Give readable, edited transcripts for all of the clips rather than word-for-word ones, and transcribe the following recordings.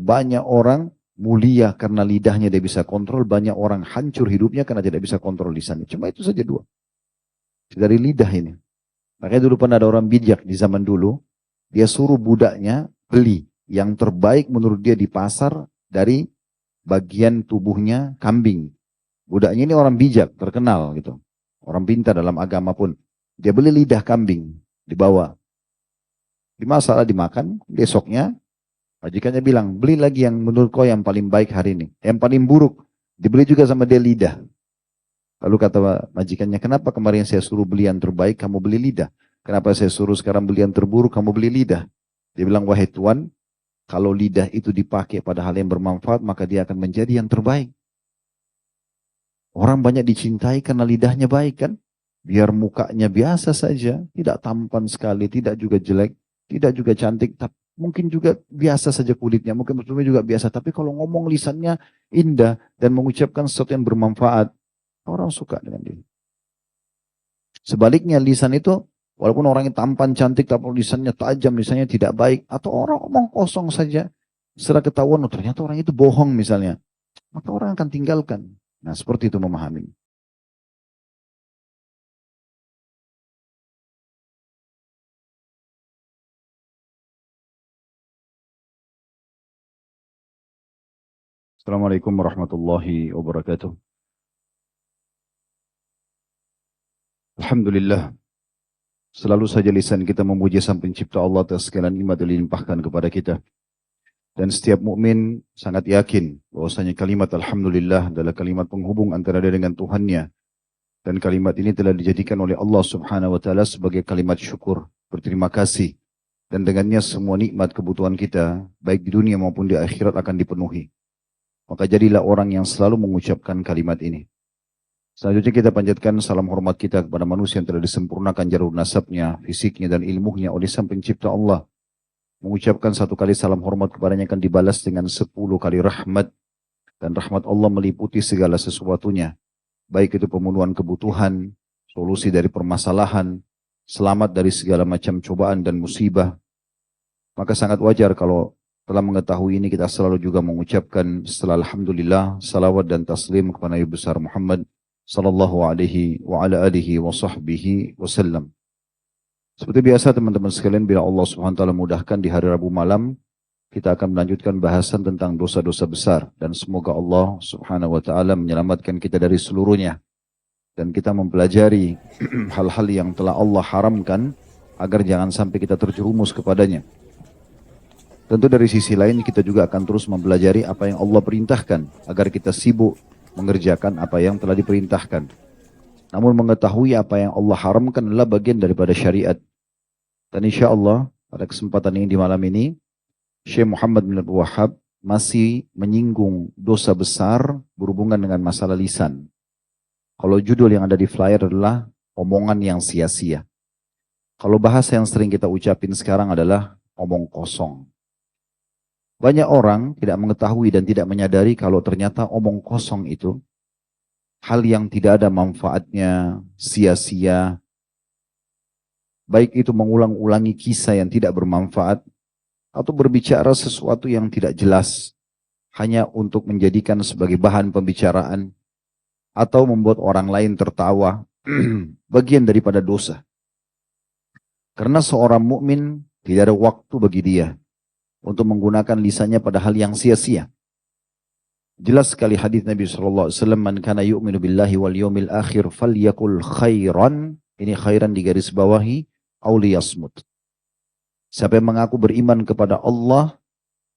Banyak orang mulia karena lidahnya dia bisa kontrol, banyak orang hancur hidupnya karena tidak bisa kontrol lisannya. Cuma itu saja dua. Dari lidah ini. Makanya dulu pernah ada orang bijak di zaman dulu, dia suruh budaknya beli yang terbaik menurut dia di pasar dari bagian tubuhnya kambing. Budaknya ini orang bijak, terkenal gitu. Orang pintar dalam agama pun. Dia beli lidah kambing, dibawa. Dimasak, dimakan, besoknya majikannya bilang, beli lagi yang menurut kau yang paling baik hari ini. Yang paling buruk, dibeli juga sama dia lidah. Lalu kata majikannya, kenapa kemarin saya suruh beli yang terbaik, kamu beli lidah? Kenapa saya suruh sekarang beli yang terburuk, kamu beli lidah? Dia bilang, wahai Tuan, kalau lidah itu dipakai pada hal yang bermanfaat, maka dia akan menjadi yang terbaik. Orang banyak dicintai karena lidahnya baik kan? Biar mukanya biasa saja, tidak tampan sekali, tidak juga jelek, tidak juga cantik, tapi mungkin juga biasa saja kulitnya, mungkin juga biasa. Tapi kalau ngomong lisannya indah dan mengucapkan sesuatu yang bermanfaat, orang suka dengan dia. Sebaliknya lisan itu, walaupun orang yang tampan, cantik, tapi lisannya tajam, lisannya tidak baik, atau orang ngomong kosong saja, setelah ketahuan, oh, ternyata orang itu bohong misalnya, maka orang akan tinggalkan. Nah, seperti itu memahami. Assalamualaikum warahmatullahi wabarakatuh. Alhamdulillah. Selalu saja lisan kita memuji Sang Pencipta Allah atas segala nikmat yang dilimpahkan kepada kita. Dan setiap mukmin sangat yakin bahwasanya kalimat Alhamdulillah adalah kalimat penghubung antara dia dengan Tuhannya. Dan kalimat ini telah dijadikan oleh Allah Subhanahu wa taala sebagai kalimat syukur, berterima kasih. Dan dengannya semua nikmat kebutuhan kita, baik di dunia maupun di akhirat akan dipenuhi. Maka jadilah orang yang selalu mengucapkan kalimat ini. Selanjutnya kita panjatkan salam hormat kita kepada manusia yang telah disempurnakan jalur nasabnya, fisiknya dan ilmunya oleh Sang Pencipta Allah. Mengucapkan satu kali salam hormat kepadanya akan dibalas dengan 10 kali rahmat. Dan rahmat Allah meliputi segala sesuatunya. Baik itu pemenuhan kebutuhan, solusi dari permasalahan, selamat dari segala macam cobaan dan musibah. Maka sangat wajar kalau telah mengetahui ini kita selalu juga mengucapkan setelah Alhamdulillah, salawat dan taslim kepada Nabi besar Muhammad sallallahu alaihi wa ala alihi wa sahbihi wasallam. Seperti biasa teman-teman sekalian, bila Allah Subhanahu wa taala mudahkan di hari Rabu malam, kita akan melanjutkan bahasan tentang dosa-dosa besar dan semoga Allah Subhanahu wa taala menyelamatkan kita dari seluruhnya dan kita mempelajari hal-hal yang telah Allah haramkan agar jangan sampai kita terjerumus kepadanya. Tentu dari sisi lain kita juga akan terus mempelajari apa yang Allah perintahkan agar kita sibuk mengerjakan apa yang telah diperintahkan. Namun mengetahui apa yang Allah haramkan adalah bagian daripada syariat. Dan insya Allah pada kesempatan ini di malam ini, Syekh Muhammad bin Abdul Wahhab masih menyinggung dosa besar berhubungan dengan masalah lisan. Kalau judul yang ada di flyer adalah omongan yang sia-sia. Kalau bahasa yang sering kita ucapin sekarang adalah omong kosong. Banyak orang tidak mengetahui dan tidak menyadari kalau ternyata omong kosong itu hal yang tidak ada manfaatnya, sia-sia. Baik itu mengulang-ulangi kisah yang tidak bermanfaat atau berbicara sesuatu yang tidak jelas hanya untuk menjadikan sebagai bahan pembicaraan atau membuat orang lain tertawa, bagian daripada dosa. Karena seorang mukmin tidak ada waktu bagi dia untuk menggunakan lisannya pada hal yang sia-sia. Jelas sekali hadis Nabi SAW, man kana yu'minu billahi wal yawmil akhir falyakul khairan, ini khairan di garis bawahi, aw liyasmut. Siapa yang mengaku beriman kepada Allah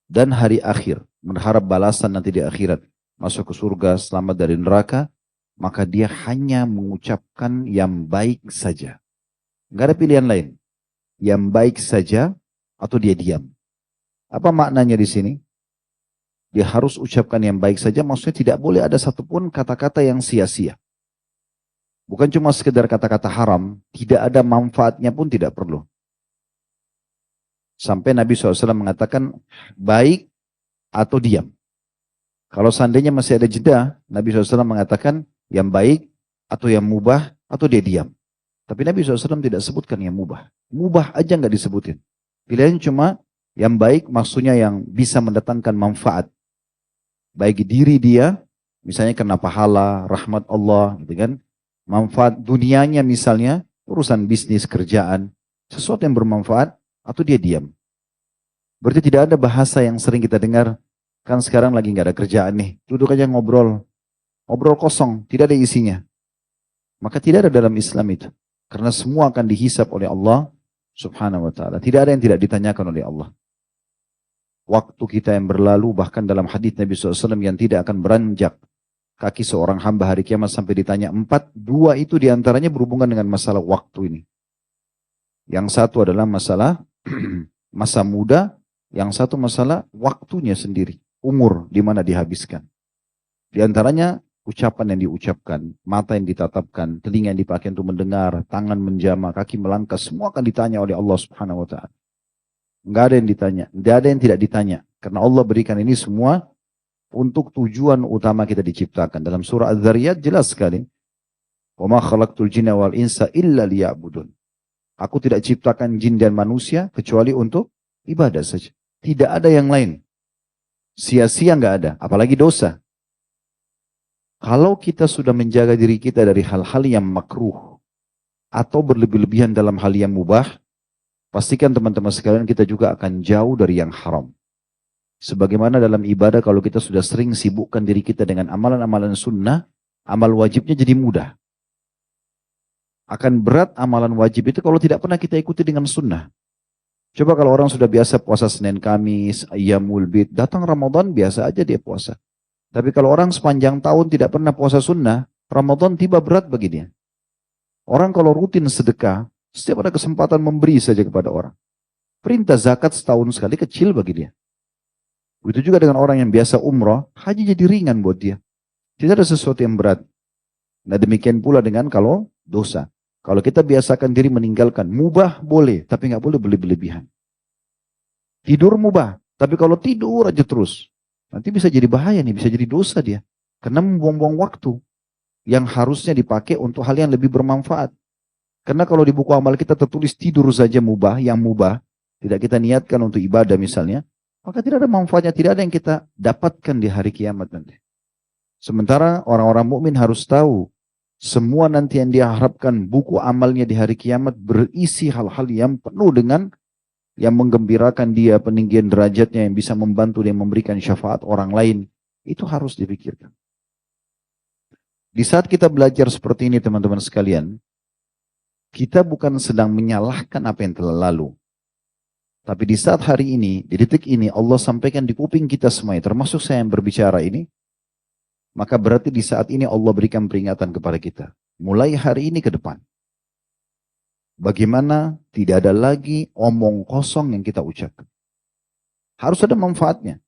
dan hari akhir, berharap balasan nanti di akhirat, masuk ke surga, selamat dari neraka, maka dia hanya mengucapkan yang baik saja. Enggak ada pilihan lain. Yang baik saja atau dia diam. Apa maknanya di sini? Dia harus ucapkan yang baik saja, maksudnya tidak boleh ada satupun kata-kata yang sia-sia. Bukan cuma sekedar kata-kata haram, tidak ada manfaatnya pun tidak perlu. Sampai Nabi SAW mengatakan baik atau diam. Kalau seandainya masih ada jeda, Nabi SAW mengatakan yang baik atau yang mubah atau dia diam. Tapi Nabi SAW tidak sebutkan yang mubah. Mubah aja nggak disebutin. Pilihannya cuma Yang baik maksudnya yang bisa mendatangkan manfaat. Baik diri dia, misalnya kena pahala, rahmat Allah, gitu kan. Manfaat dunianya misalnya, urusan bisnis, kerjaan, sesuatu yang bermanfaat, atau dia diam. Berarti tidak ada bahasa yang sering kita dengar, kan sekarang lagi nggak ada kerjaan nih, duduk aja ngobrol. Ngobrol kosong, tidak ada isinya. Maka tidak ada dalam Islam itu. Karena semua akan dihisap oleh Allah subhanahu wa ta'ala. Tidak ada yang tidak ditanyakan oleh Allah. Waktu kita yang berlalu, bahkan dalam hadis Nabi SAW yang tidak akan beranjak kaki seorang hamba hari kiamat sampai ditanya 4, 2 itu diantaranya berhubungan dengan masalah waktu ini. Yang satu adalah masalah masa muda, yang satu masalah waktunya sendiri, umur di mana dihabiskan. Di antaranya ucapan yang diucapkan, mata yang ditatapkan, telinga yang dipakai untuk mendengar, tangan menjama, kaki melangkah, semua akan ditanya oleh Allah Subhanahu wa ta'ala. Enggak ada yang ditanya, enggak ada yang tidak ditanya. Karena Allah berikan ini semua untuk tujuan utama kita diciptakan. Dalam surah Az-Zariyat jelas sekali. "Wa ma khalaqtul jinna wal insa illa liya'budun." Aku tidak ciptakan jin dan manusia kecuali untuk ibadah saja. Tidak ada yang lain. Sia-sia enggak ada, apalagi dosa. Kalau kita sudah menjaga diri kita dari hal-hal yang makruh atau berlebih-lebihan dalam hal yang mubah, pastikan teman-teman sekalian kita juga akan jauh dari yang haram. Sebagaimana dalam ibadah kalau kita sudah sering sibukkan diri kita dengan amalan-amalan sunnah, amal wajibnya jadi mudah. Akan berat amalan wajib itu kalau tidak pernah kita ikuti dengan sunnah. Coba kalau orang sudah biasa puasa Senin Kamis, Ayyamul Bid, datang Ramadan biasa aja dia puasa. Tapi kalau orang sepanjang tahun tidak pernah puasa sunnah, Ramadan tiba berat bagi dia. Orang kalau rutin sedekah, setiap ada kesempatan memberi saja kepada orang. Perintah zakat setahun sekali kecil bagi dia. Begitu juga dengan orang yang biasa umrah, haji jadi ringan buat dia. Tidak ada sesuatu yang berat. Nah demikian pula dengan kalau dosa. Kalau kita biasakan diri meninggalkan, mubah boleh, tapi nggak boleh berlebihan. Tidur mubah, tapi kalau tidur aja terus, nanti bisa jadi bahaya nih, bisa jadi dosa dia. Karena membuang-buang waktu yang harusnya dipakai untuk hal yang lebih bermanfaat. Karena kalau di buku amal kita tertulis tidur saja mubah, yang mubah, tidak kita niatkan untuk ibadah misalnya, maka tidak ada manfaatnya, tidak ada yang kita dapatkan di hari kiamat nanti. Sementara orang-orang mukmin harus tahu, semua nanti yang dia harapkan buku amalnya di hari kiamat berisi hal-hal yang penuh dengan yang menggembirakan dia, peninggian derajatnya, yang bisa membantu dia memberikan syafaat orang lain. Itu harus dipikirkan. Di saat kita belajar seperti ini teman-teman sekalian, kita bukan sedang menyalahkan apa yang telah lalu. Tapi di saat hari ini, di detik ini, Allah sampaikan di kuping kita semuanya, termasuk saya yang berbicara ini, maka berarti di saat ini Allah berikan peringatan kepada kita. Mulai hari ini ke depan. Bagaimana tidak ada lagi omong kosong yang kita ucapkan. Harus ada manfaatnya.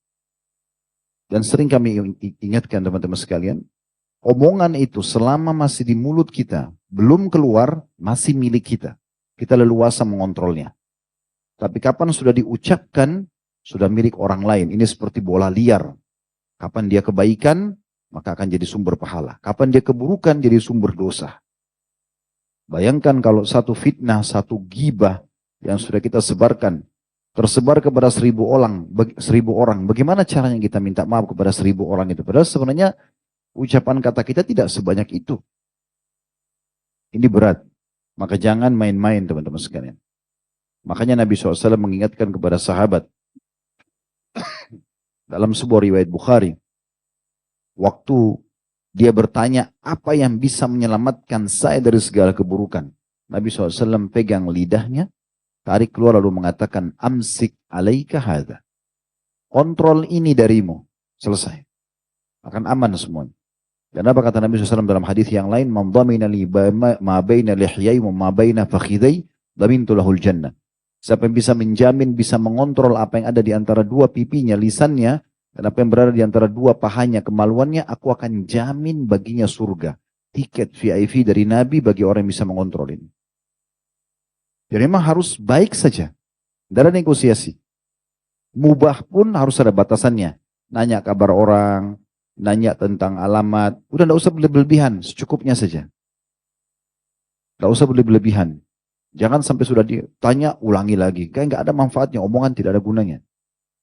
Dan sering kami ingatkan teman-teman sekalian, omongan itu selama masih di mulut kita, belum keluar, masih milik kita. Kita leluasa mengontrolnya. Tapi kapan sudah diucapkan, sudah milik orang lain. Ini seperti bola liar. Kapan dia kebaikan, maka akan jadi sumber pahala. Kapan dia keburukan, jadi sumber dosa. Bayangkan kalau satu fitnah, satu gibah yang sudah kita sebarkan, tersebar kepada 1.000 orang. Bagaimana caranya kita minta maaf kepada 1.000 orang itu? Padahal sebenarnya ucapan kata kita tidak sebanyak itu. Ini berat. Maka jangan main-main teman-teman sekalian. Makanya Nabi SAW mengingatkan kepada sahabat. Dalam sebuah riwayat Bukhari. Waktu dia bertanya, apa yang bisa menyelamatkan saya dari segala keburukan? Nabi SAW pegang lidahnya, tarik keluar lalu mengatakan, amsik alaika hadha. Kontrol ini darimu. Selesai. Akan aman semuanya. Dan apa kata Nabi SAW dalam hadis yang lain, man dhamina li ma baina lihyai wa ma baina fakhidai, dhamintu lahul jannah. Siapa yang bisa menjamin, bisa mengontrol apa yang ada di antara dua pipinya, lisannya, dan apa yang berada di antara dua pahanya, kemaluannya, aku akan jamin baginya surga. Tiket VIP dari Nabi bagi orang yang bisa mengontrol ini. Jadi memang harus baik saja. Tidak ada negosiasi. Mubah pun harus ada batasannya. Nanya kabar orang, nanya tentang alamat. Udah tidak usah berlebihan, secukupnya saja. Tidak usah berlebihan. Jangan sampai sudah ditanya, ulangi lagi. Kayak nggak ada manfaatnya, omongan tidak ada gunanya.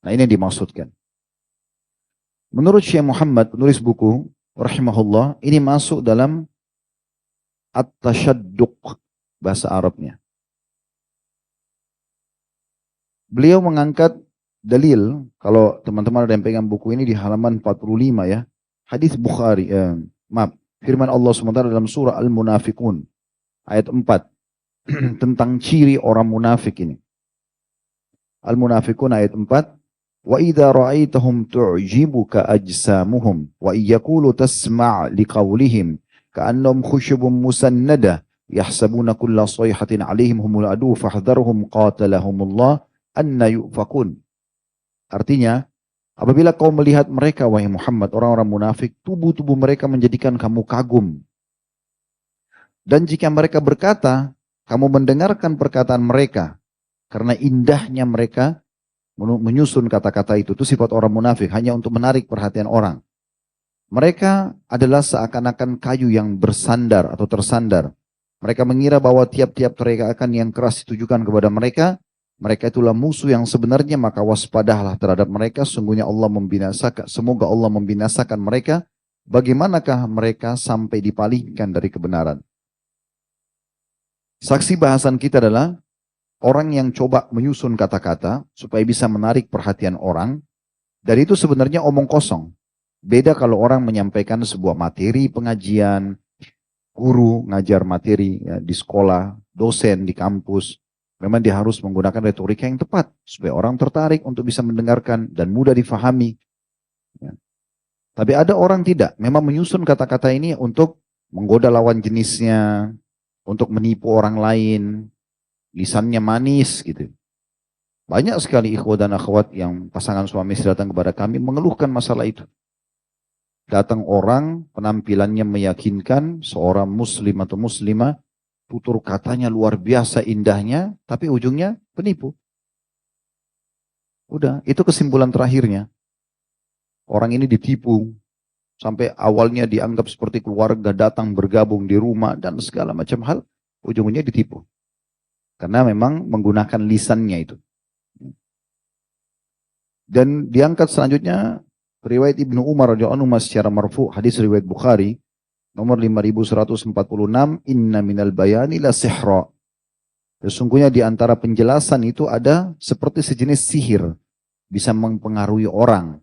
Nah ini yang dimaksudkan. Menurut Syekh Muhammad, penulis buku, rahimahullah, ini masuk dalam at-tasyadduq, bahasa Arabnya. Beliau mengangkat dalil, kalau teman-teman ada yang pegang buku ini di halaman 45 ya. Hadis Bukhari, firman Allah SWT dalam surah Al-Munafiqun, ayat 4. Tentang ciri orang munafik ini. Al-Munafiqun ayat 4. Wa idza ra'aitahum tu'jibuka ajsamuhum wa iyaqulu tasma' liqaulihim ka'annahum khushubun musannada yahsabuna kulla sayhatin 'alaihim humul adu fahdharhum qatalahumullah anna yufakun. Artinya, apabila kau melihat mereka wahai Muhammad, orang-orang munafik, tubuh-tubuh mereka menjadikan kamu kagum. Dan jika mereka berkata, kamu mendengarkan perkataan mereka karena indahnya mereka menyusun kata-kata itu sifat orang munafik, hanya untuk menarik perhatian orang. Mereka adalah seakan-akan kayu yang bersandar atau tersandar. Mereka mengira bahwa tiap-tiap teriakan yang keras ditujukan kepada mereka, mereka itulah musuh yang sebenarnya, maka waspadalah terhadap mereka. Sungguhnya Allah membinasakan, semoga Allah membinasakan mereka. Bagaimanakah mereka sampai dipalingkan dari kebenaran? Saksi bahasan kita adalah orang yang coba menyusun kata-kata supaya bisa menarik perhatian orang, dan itu sebenarnya omong kosong. Beda kalau orang menyampaikan sebuah materi pengajian, guru ngajar materi ya, di sekolah, dosen di kampus. Memang dia harus menggunakan retorika yang tepat supaya orang tertarik untuk bisa mendengarkan dan mudah difahami. Ya. Tapi ada orang tidak, memang menyusun kata-kata ini untuk menggoda lawan jenisnya, untuk menipu orang lain, lisannya manis gitu. Banyak sekali ikhwah dan akhwat yang pasangan suami istri datang kepada kami mengeluhkan masalah itu. Datang orang penampilannya meyakinkan, seorang muslim atau muslimah, tutur katanya luar biasa indahnya, tapi ujungnya penipu. Udah, itu kesimpulan terakhirnya. Orang ini ditipu, sampai awalnya dianggap seperti keluarga, datang bergabung di rumah dan segala macam hal, ujungnya ditipu. Karena memang menggunakan lisannya itu. Dan diangkat selanjutnya riwayat Ibnu Umar radhiyallahu anhu secara marfu, hadis riwayat Bukhari nomor 5146, inna minal bayani la sihra. Sesungguhnya di antara penjelasan itu ada seperti sejenis sihir, bisa mempengaruhi orang.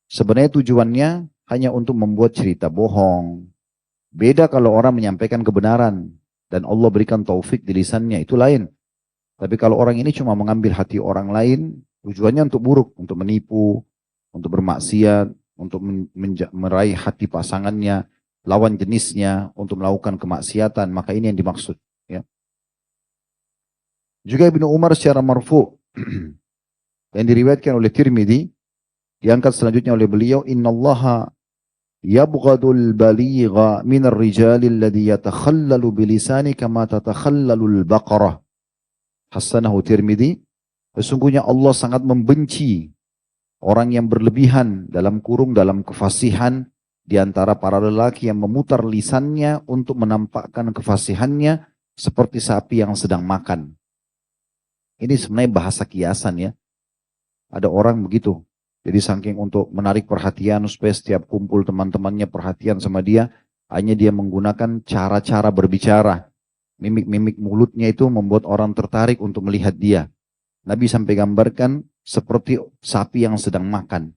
Sebenarnya tujuannya hanya untuk membuat cerita bohong. Beda kalau orang menyampaikan kebenaran dan Allah berikan taufik di lisannya, itu lain. Tapi kalau orang ini cuma mengambil hati orang lain, tujuannya untuk buruk, untuk menipu, untuk bermaksiat, untuk meraih hati pasangannya, lawan jenisnya, untuk melakukan kemaksiatan, maka ini yang dimaksud. Ya. Juga Ibnu Umar secara marfu yang diriwayatkan oleh Tirmidzi, diangkat selanjutnya oleh beliau, innallaha yabghadul baligha minar rijali alladhi yatakhallalu bilisani kama tatakhallalul baqarah. Hasanahu Tirmidzi. Sesungguhnya Allah sangat membenci orang yang berlebihan dalam kefasihan di antara para lelaki yang memutar lisannya untuk menampakkan kefasihannya seperti sapi yang sedang makan. Ini sebenarnya bahasa kiasan ya. Ada orang begitu. Jadi saking untuk menarik perhatian supaya setiap kumpul teman-temannya perhatian sama dia, hanya dia menggunakan cara-cara berbicara. Mimik-mimik mulutnya itu membuat orang tertarik untuk melihat dia. Nabi sampai gambarkan seperti sapi yang sedang makan.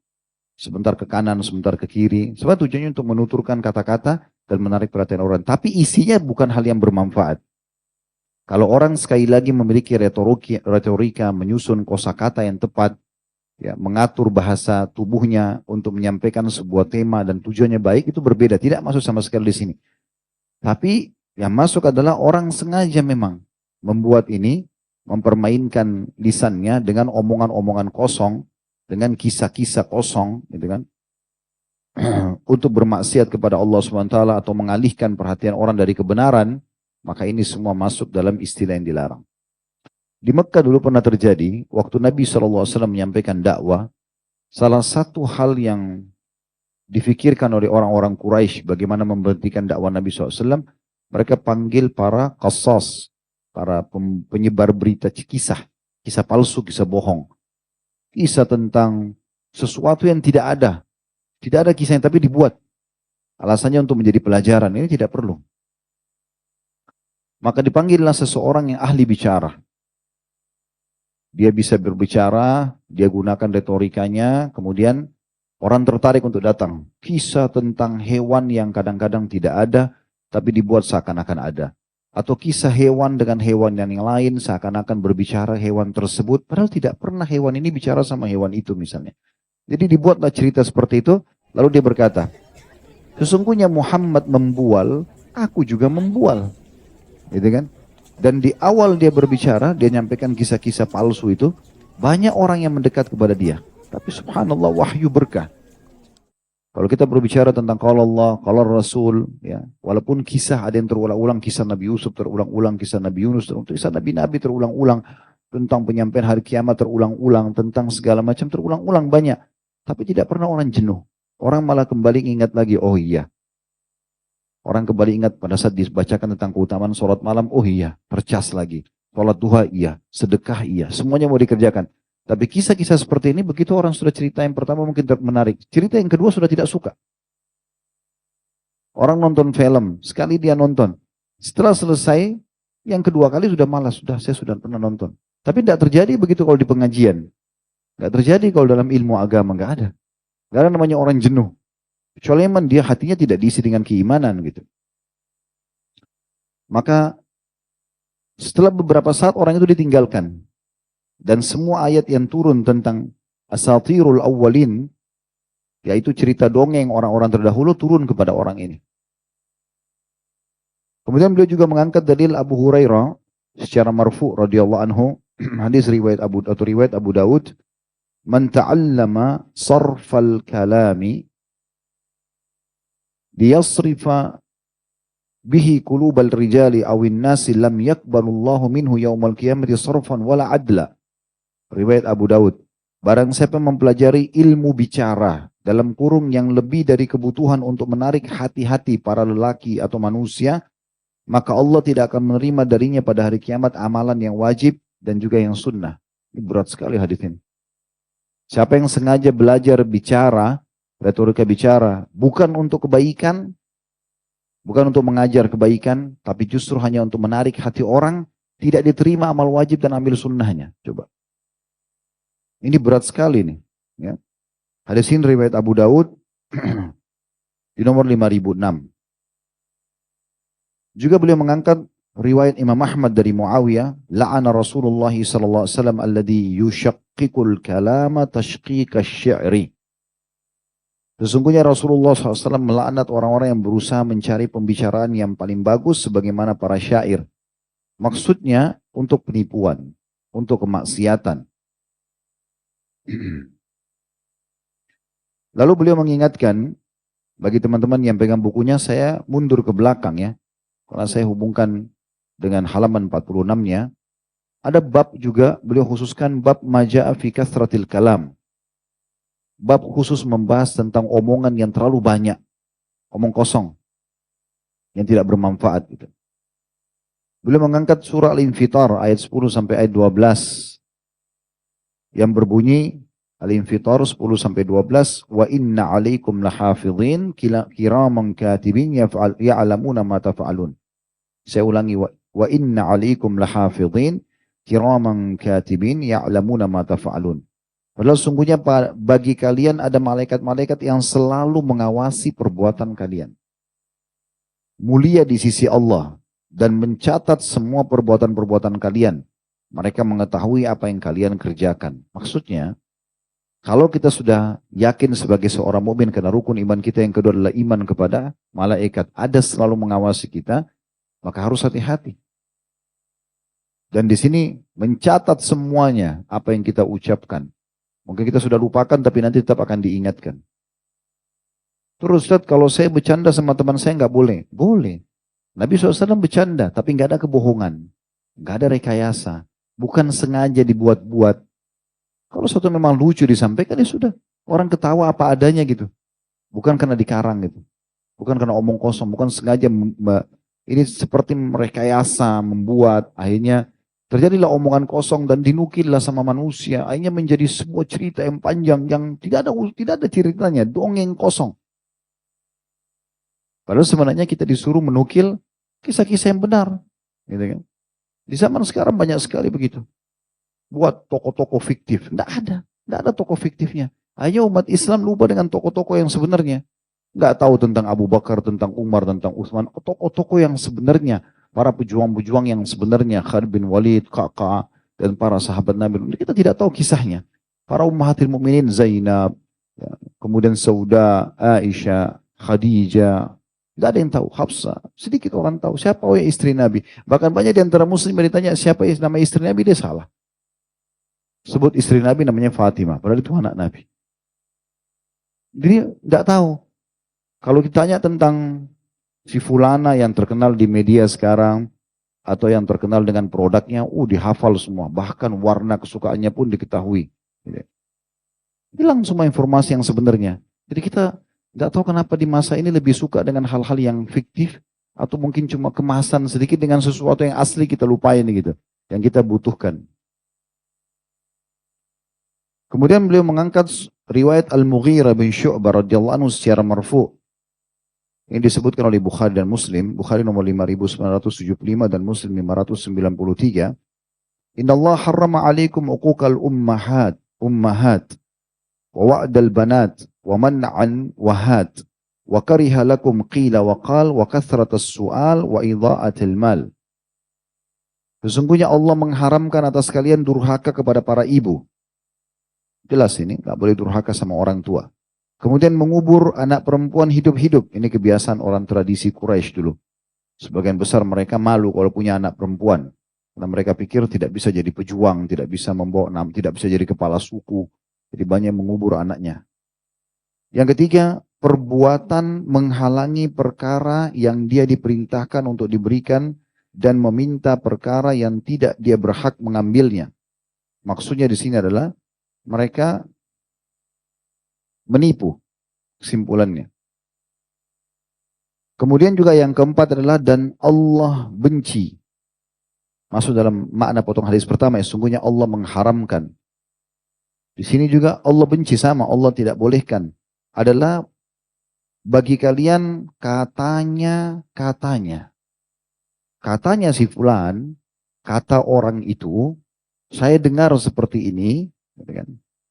Sebentar ke kanan, sebentar ke kiri. Sebab tujuannya untuk menuturkan kata-kata dan menarik perhatian orang. Tapi isinya bukan hal yang bermanfaat. Kalau orang sekali lagi memiliki retorika menyusun kosakata yang tepat, ya, mengatur bahasa tubuhnya untuk menyampaikan sebuah tema dan tujuannya baik, itu berbeda. Tidak masuk sama sekali di sini. Tapi yang masuk adalah orang sengaja memang membuat ini, mempermainkan lisannya dengan omongan-omongan kosong, dengan kisah-kisah kosong, gitu kan, untuk bermaksiat kepada Allah SWT atau mengalihkan perhatian orang dari kebenaran, maka ini semua masuk dalam istilah yang dilarang. Di Mekah dulu pernah terjadi, waktu Nabi SAW menyampaikan dakwah, salah satu hal yang difikirkan oleh orang-orang Quraisy bagaimana memberhentikan dakwah Nabi SAW, mereka panggil para qassas. para penyebar berita kisah palsu, kisah bohong. Kisah tentang sesuatu yang tidak ada. Tidak ada kisah yang tapi dibuat. Alasannya untuk menjadi pelajaran, ini tidak perlu. Maka dipanggillah seseorang yang ahli bicara. Dia bisa berbicara, dia gunakan retorikanya, kemudian orang tertarik untuk datang. Kisah tentang hewan yang kadang-kadang tidak ada, tapi dibuat seakan-akan ada. Atau kisah hewan dengan hewan yang lain, seakan-akan berbicara hewan tersebut, padahal tidak pernah hewan ini bicara sama hewan itu misalnya. Jadi dibuatlah cerita seperti itu, lalu dia berkata, sesungguhnya Muhammad membual, aku juga membual. Gitu kan? Dan di awal dia berbicara, dia nyampaikan kisah-kisah palsu itu, banyak orang yang mendekat kepada dia. Tapi subhanallah, wahyu berkah. Kalau kita berbicara tentang qala Allah, qala Rasul, ya, walaupun kisah ada yang terulang-ulang, kisah Nabi Yusuf terulang-ulang, kisah Nabi Yunus terulang-ulang, kisah Nabi-Nabi terulang-ulang, tentang penyampaian hari kiamat terulang-ulang, tentang segala macam terulang-ulang banyak. Tapi tidak pernah orang jenuh. Orang malah kembali ingat lagi, oh iya. Orang kembali ingat pada saat dibacakan tentang keutamaan sholat malam, oh iya, percas lagi. Sholat duha iya, sedekah iya, semuanya mau dikerjakan. Tapi kisah-kisah seperti ini, begitu orang sudah cerita yang pertama mungkin menarik. Cerita yang kedua sudah tidak suka. Orang nonton film, sekali dia nonton. Setelah selesai, yang kedua kali sudah malas, saya sudah pernah nonton. Tapi tidak terjadi begitu kalau di pengajian. Tidak terjadi kalau dalam ilmu agama, nggak ada. Nggak ada namanya orang jenuh. Kecuali memang dia hatinya tidak diisi dengan keimanan gitu. Maka setelah beberapa saat orang itu ditinggalkan. Dan semua ayat yang turun tentang asatirul awwalin, yaitu cerita dongeng orang-orang terdahulu turun kepada orang ini. Kemudian beliau juga mengangkat dalil Abu Hurairah secara marfu radhiyallahu anhu, hadis riwayat Abu Daud, man ta'allama sarfal kalami liyasrifa bihi qulubal rijali awin nasi lam yakbalullahu minhu yaumal qiyamati sarfan wala adla. Riwayat Abu Daud. Barang siapa mempelajari ilmu bicara dalam kurung yang lebih dari kebutuhan untuk menarik hati-hati para lelaki atau manusia, maka Allah tidak akan menerima darinya pada hari kiamat amalan yang wajib dan juga yang sunnah. Ini berat sekali hadis ini. Siapa yang sengaja belajar bicara, retorika bicara, bukan untuk kebaikan, bukan untuk mengajar kebaikan, tapi justru hanya untuk menarik hati orang, tidak diterima amal wajib dan ambil sunnahnya. Coba. Ini berat sekali nih. Ya. Hadis ini riwayat Abu Daud di nomor 5006. Juga beliau mengangkat riwayat Imam Ahmad dari Muawiyah, la'ana Rasulullah sallallahu alaihi wasallam alladhi yushaqqiqul kalama tashqiqa asy-syi'ri. Sesungguhnya Rasulullah SAW melaknat orang-orang yang berusaha mencari pembicaraan yang paling bagus sebagaimana para syair. Maksudnya untuk penipuan, untuk kemaksiatan. Lalu beliau mengingatkan, bagi teman-teman yang pegang bukunya, saya mundur ke belakang ya. Karena saya hubungkan dengan halaman 46-nya. Ada bab juga, beliau khususkan bab maja'a fi kathratil kalam. Bab khusus membahas tentang omongan yang terlalu banyak. Omong kosong. Yang tidak bermanfaat. Gitu. Beliau mengangkat surah Al-Infitar ayat 10 sampai ayat 12. Yang berbunyi Al-Infitar 10 sampai 12, wa inna alaikum lahafidhin kiraman katibin ya'lamuna ma taf'alun. Saya ulangi, wa inna alaikum lahafidhin kiraman katibin ya'lamuna ma taf'alun. Padahal sungguhnya bagi kalian ada malaikat-malaikat yang selalu mengawasi perbuatan kalian. Mulia di sisi Allah dan mencatat semua perbuatan-perbuatan kalian. Mereka mengetahui apa yang kalian kerjakan. Maksudnya, kalau kita sudah yakin sebagai seorang mukmin karena rukun iman kita yang kedua adalah iman kepada malaikat, ada selalu mengawasi kita, maka harus hati-hati. Dan di sini mencatat semuanya apa yang kita ucapkan. Mungkin kita sudah lupakan tapi nanti tetap akan diingatkan. Terus Ustaz, kalau saya bercanda sama teman saya nggak boleh? Boleh. Nabi SAW bercanda tapi nggak ada kebohongan, nggak ada rekayasa. Bukan sengaja dibuat-buat. Kalau sesuatu memang lucu disampaikan, ya sudah. Orang ketawa apa adanya gitu. Bukan karena dikarang gitu. Bukan karena omong kosong. Bukan sengaja Ini seperti merekayasa, membuat, akhirnya terjadilah omongan kosong dan dinukillah sama manusia. Akhirnya menjadi sebuah cerita yang panjang yang tidak ada ceritanya, dongeng kosong. Padahal sebenarnya kita disuruh menukil kisah-kisah yang benar. Gitu kan? Di zaman sekarang banyak sekali begitu. Buat tokoh-tokoh fiktif. Tidak ada tokoh fiktifnya. Hanya umat Islam lupa dengan tokoh-tokoh yang sebenarnya. Nggak tahu tentang Abu Bakar, tentang Umar, tentang Utsman. Tokoh-tokoh yang sebenarnya. Para pejuang-pejuang yang sebenarnya. Khalid bin Walid, Kakak, dan para sahabat Nabi. Kita tidak tahu kisahnya. Para ummahatil mu'minin, Zainab, ya, kemudian Sauda, Aisyah, Khadijah. Tidak ada yang tahu. Hafsah. Sedikit orang tahu. Siapa istri Nabi. Bahkan banyak di antara muslim yang ditanya siapa nama istri Nabi, dia salah. Sebut istri Nabi namanya Fatimah. Padahal itu anak Nabi. Jadi tidak tahu. Kalau ditanya tentang si fulana yang terkenal di media sekarang, atau yang terkenal dengan produknya, dihafal semua. Bahkan warna kesukaannya pun diketahui. Hilang semua informasi yang sebenarnya. Jadi kita tidak tahu kenapa di masa ini lebih suka dengan hal-hal yang fiktif, atau mungkin cuma kemasan sedikit dengan sesuatu yang asli kita lupain gitu. Yang kita butuhkan. Kemudian beliau mengangkat riwayat Al-Mughirah bin Syu'bah radhiyallahu anhu secara marfu'. Ini disebutkan oleh Bukhari dan Muslim. Bukhari nomor 5975 dan Muslim 593. Inna Allah harrama alaikum uquqal ummahat wa wa'dal banat wa man'an wahad wa kariha lakum qila wa qal wa kathratas su'al wa idha'atil mal. Sesungguhnya Allah mengharamkan atas kalian durhaka kepada para ibu. Jelas ini, nggak boleh durhaka sama orang tua. Kemudian mengubur anak perempuan hidup-hidup. Ini kebiasaan orang tradisi Quraisy dulu. Sebagian besar mereka malu kalau punya anak perempuan. Karena mereka pikir tidak bisa jadi pejuang, tidak bisa membawa nama, tidak bisa jadi kepala suku. Jadi banyak mengubur anaknya. Yang ketiga, perbuatan menghalangi perkara yang dia diperintahkan untuk diberikan dan meminta perkara yang tidak dia berhak mengambilnya. Maksudnya di sini adalah mereka menipu, kesimpulannya. Kemudian juga yang keempat adalah dan Allah benci. Masuk dalam makna potong hadis pertama, sesungguhnya Allah mengharamkan. Di sini juga Allah benci sama, Allah tidak bolehkan. Adalah bagi kalian katanya. Katanya si fulan, kata orang itu, saya dengar seperti ini,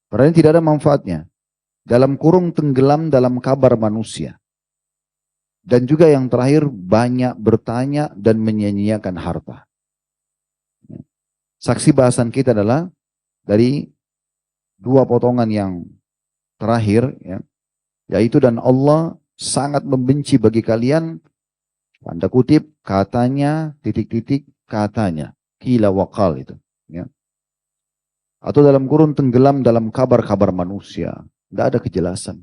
padahal tidak ada manfaatnya. Dalam kurung tenggelam dalam kabar manusia. Dan juga yang terakhir, banyak bertanya dan menyia-nyiakan harta. Saksi bahasan kita adalah dari dua potongan yang terakhir, yaitu dan Allah sangat membenci bagi kalian, tanda kutip, katanya, katanya. Qila wa qal itu. Ya. Atau dalam kurung tenggelam dalam kabar-kabar manusia. Tidak ada kejelasan.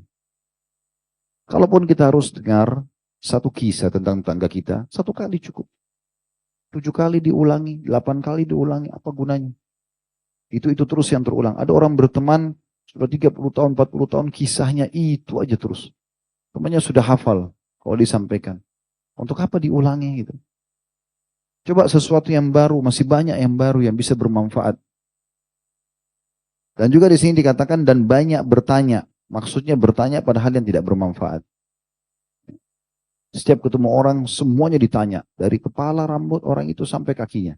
Kalaupun kita harus dengar satu kisah tentang tetangga kita, 1 kali cukup. 7 kali diulangi, 8 kali diulangi, apa gunanya? Itu terus yang terulang. Ada orang berteman, sudah 30 tahun, 40 tahun, kisahnya itu aja terus. Temannya sudah hafal, kalau disampaikan. Untuk apa diulangi gitu? Coba sesuatu yang baru, masih banyak yang baru yang bisa bermanfaat. Dan juga di sini dikatakan dan banyak bertanya. Maksudnya bertanya pada hal yang tidak bermanfaat. Setiap ketemu orang semuanya ditanya. Dari kepala rambut orang itu sampai kakinya.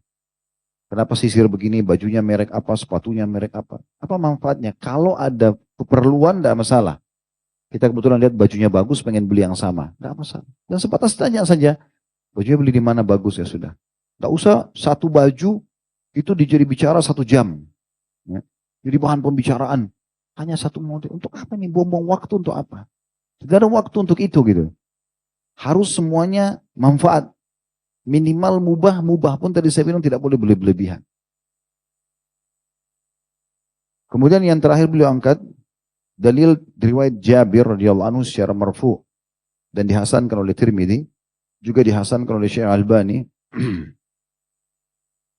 Kenapa sisir begini, bajunya merek apa, sepatunya merek apa. Apa manfaatnya? Kalau ada keperluan tidak masalah. Kita kebetulan lihat bajunya bagus pengen beli yang sama. Tidak masalah. Dan sebatas tanya saja. Bajunya beli di mana bagus ya sudah. Tidak usah satu baju itu dijadi bicara 1 jam. Ya. Jadi bahan pembicaraan. Hanya satu model. Untuk apa nih? Buang-buang waktu untuk apa? Tidak ada waktu untuk itu gitu. Harus semuanya manfaat. Minimal mubah pun tadi saya bilang tidak boleh berlebihan. Kemudian yang terakhir beliau angkat. Dalil riwayat Jabir radhiyallahu anhu secara marfu. Dan dihasankan oleh Tirmidzi. Juga dihasankan oleh Syekh Albani.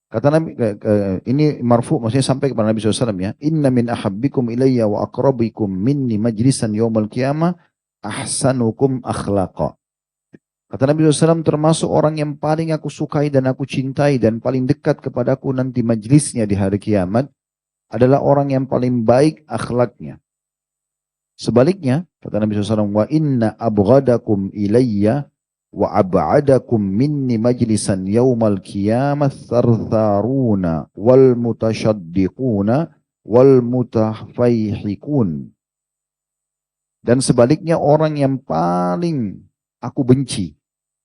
Kata Nabi, ini marfu maksudnya sampai kepada Nabi SAW ya. Inna min ahabbikum ilayya wa aqrabikum minni majlisan yawmal qiyamah ahsanukum akhlaqa. Kata Nabi SAW, termasuk orang yang paling aku sukai dan aku cintai dan paling dekat kepadaku nanti majlisnya di hari kiamat adalah orang yang paling baik akhlaknya. Sebaliknya, kata Nabi SAW, wa inna abghadakum ilayya wa ab'adakum minni majlisan yawmal qiyamah thartharuna wal mutasyaddiquna wal mutafayhikun. Dan sebaliknya orang yang paling aku benci.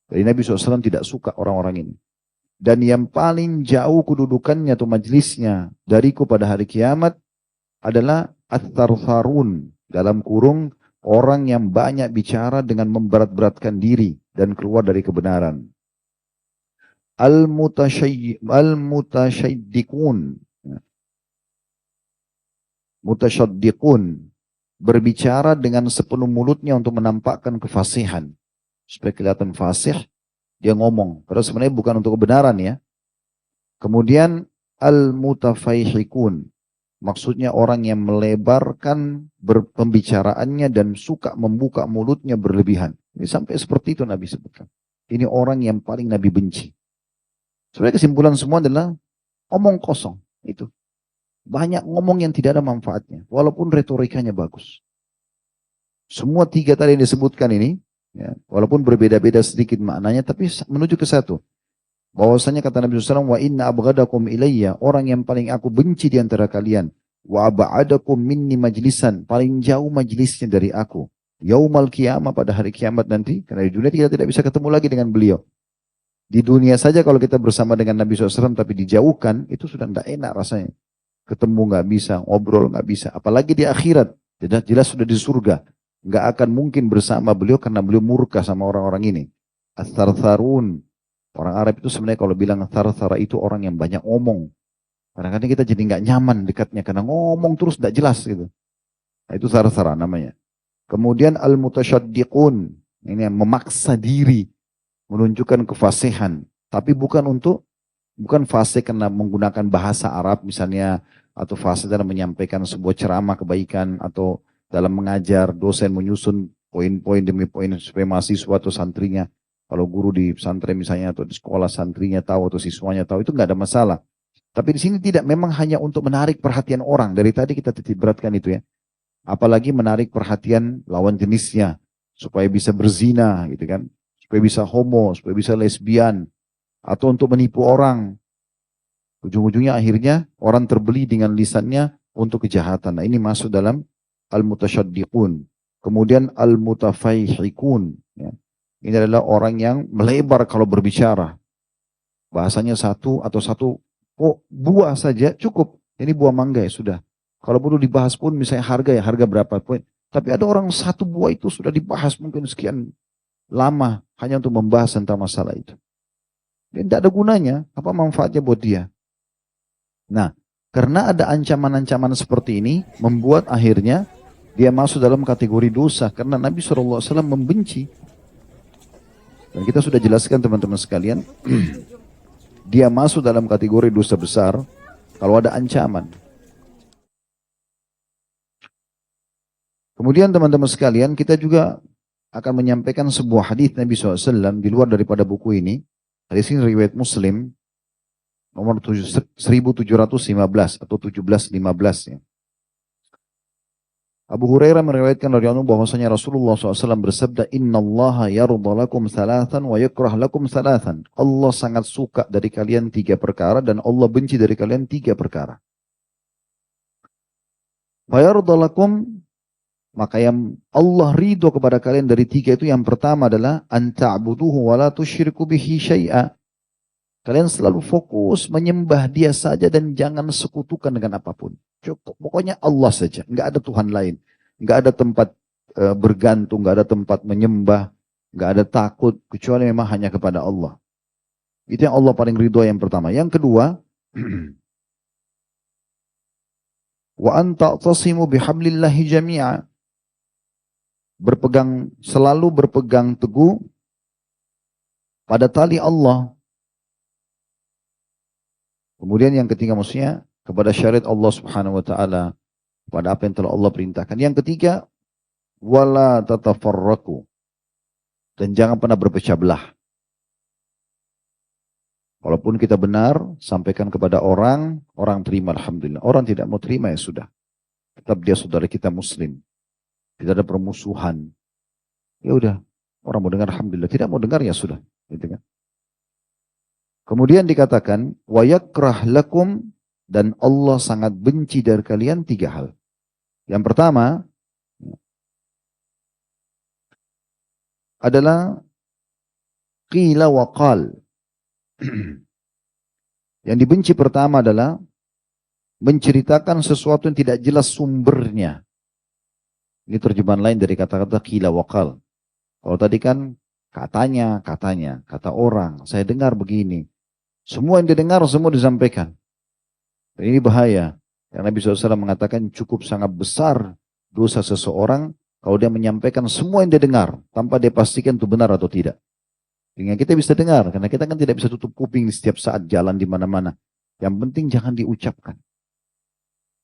Jadi Nabi SAW tidak suka orang-orang ini. Dan yang paling jauh kedudukannya atau majlisnya dariku pada hari kiamat adalah at-tartharun. Dalam kurung orang yang banyak bicara dengan memberat-beratkan diri dan keluar dari kebenaran. Al-mutasyaddiqun. Mutasyaddiqun. Berbicara dengan sepenuh mulutnya untuk menampakkan kefasihan. Supaya kelihatan fasih, dia ngomong. Padahal sebenarnya bukan untuk kebenaran ya. Kemudian al-mutafaihikun. Maksudnya orang yang melebarkan pembicaraannya dan suka membuka mulutnya berlebihan. Ini sampai seperti itu Nabi sebutkan. Ini orang yang paling Nabi benci. Sebenarnya kesimpulan semua adalah omong kosong. Itu. Banyak ngomong yang tidak ada manfaatnya. Walaupun retorikanya bagus. Semua tiga tadi yang disebutkan ini. Ya, walaupun berbeda-beda sedikit maknanya, tapi menuju ke satu. Bahwasanya kata Nabi SAW, wa inna abghadakum ilayya, orang yang paling aku benci di antara kalian. Wa ab'adakum minni majlisan, paling jauh majlisnya dari aku. Yaumal qiyamah, pada hari kiamat nanti, karena di dunia kita tidak bisa ketemu lagi dengan beliau. Di dunia saja kalau kita bersama dengan Nabi SAW tapi dijauhkan, itu sudah tidak enak rasanya. Ketemu nggak bisa, ngobrol nggak bisa. Apalagi di akhirat, jelas sudah di surga. Nggak akan mungkin bersama beliau karena beliau murka sama orang-orang ini. As-sartharun. Orang Arab itu sebenarnya kalau bilang sarthara itu orang yang banyak ngomong. Kadang-kadang kita jadi nggak nyaman dekatnya karena ngomong terus nggak jelas gitu. Nah, itu sarthara namanya. Kemudian al-mutasyaddiqun. Ini yang memaksa diri. Menunjukkan kefasihan. Tapi bukan fasih karena menggunakan bahasa Arab misalnya. Atau fasih dalam menyampaikan sebuah ceramah kebaikan. Atau dalam mengajar, dosen menyusun poin-poin demi poin supaya mahasiswa atau santrinya. Kalau guru di pesantren misalnya atau di sekolah santrinya tahu atau siswanya tahu, itu nggak ada masalah. Tapi di sini tidak, memang hanya untuk menarik perhatian orang. Dari tadi kita titik beratkan itu ya. Apalagi menarik perhatian lawan jenisnya. Supaya bisa berzina gitu kan. Supaya bisa homo, supaya bisa lesbian. Atau untuk menipu orang. Ujung-ujungnya akhirnya orang terbeli dengan lisannya untuk kejahatan. Nah ini masuk dalam al-mutasyaddiqun. Kemudian al-mutafaihikun. Ya. Ini adalah orang yang melebar kalau berbicara. Bahasanya satu atau satu buah saja cukup. Ini buah mangga ya sudah. Kalau perlu dibahas pun misalnya harga ya harga berapa pun. Tapi ada orang satu buah itu sudah dibahas mungkin sekian lama. Hanya untuk membahas tentang masalah itu. Dan tidak ada gunanya. Apa manfaatnya buat dia? Nah, karena ada ancaman-ancaman seperti ini. Membuat akhirnya dia masuk dalam kategori dosa karena Nabi SAW membenci. Dan kita sudah jelaskan teman-teman sekalian, dia masuk dalam kategori dosa besar kalau ada ancaman. Kemudian teman-teman sekalian, kita juga akan menyampaikan sebuah hadis Nabi SAW di luar daripada buku ini. Hadis ini riwayat Muslim nomor 1715 atau 1715 ya. Abu Hurairah meriwayatkan dari Anu bahwasanya Rasulullah SAW bersabda, Inna Allah yarda lakum thalathan wa yakrah lakum thalathan. Allah sangat suka dari kalian 3 perkara dan Allah benci dari kalian 3 perkara. Fa yarda lakum, maka yang Allah ridho kepada kalian dari 3 itu yang pertama adalah an ta'buduhu wa la tusyriku bihi syai'a. Kalian selalu fokus menyembah dia saja dan jangan sekutukan dengan apapun. Cukup, pokoknya Allah saja. Enggak ada Tuhan lain. Enggak ada tempat bergantung, enggak ada tempat menyembah, enggak ada takut, kecuali memang hanya kepada Allah. Itu yang Allah paling ridho yang pertama. Yang kedua, wa anta tasimu bihablillahi jami'a. Selalu berpegang teguh pada tali Allah. Kemudian yang ketiga maksudnya kepada syariat Allah Subhanahu wa taala, pada apa yang telah Allah perintahkan. Yang ketiga, wala tatafarraqu. Dan jangan pernah berpecah belah. Walaupun kita benar, sampaikan kepada orang, orang terima alhamdulillah. Orang tidak mau terima ya sudah. Tetap dia saudara kita muslim. Tidak ada permusuhan. Ya udah, orang mau dengar alhamdulillah, tidak mau dengar ya sudah, gitu kan. Kemudian dikatakan wa yakrah lakum, dan Allah sangat benci dari kalian 3 hal. Yang pertama adalah qila wa qal. Yang dibenci pertama adalah menceritakan sesuatu yang tidak jelas sumbernya. Ini terjemahan lain dari kata-kata qila wa qal. Kalau tadi kan katanya, kata orang, saya dengar begini. Semua yang didengar, semua disampaikan. Dan ini bahaya. Karena Nabi SAW mengatakan cukup sangat besar dosa seseorang kalau dia menyampaikan semua yang dia dengar, tanpa dia pastikan itu benar atau tidak. Sehingga kita bisa dengar, karena kita kan tidak bisa tutup kuping di setiap saat jalan di mana-mana. Yang penting jangan diucapkan.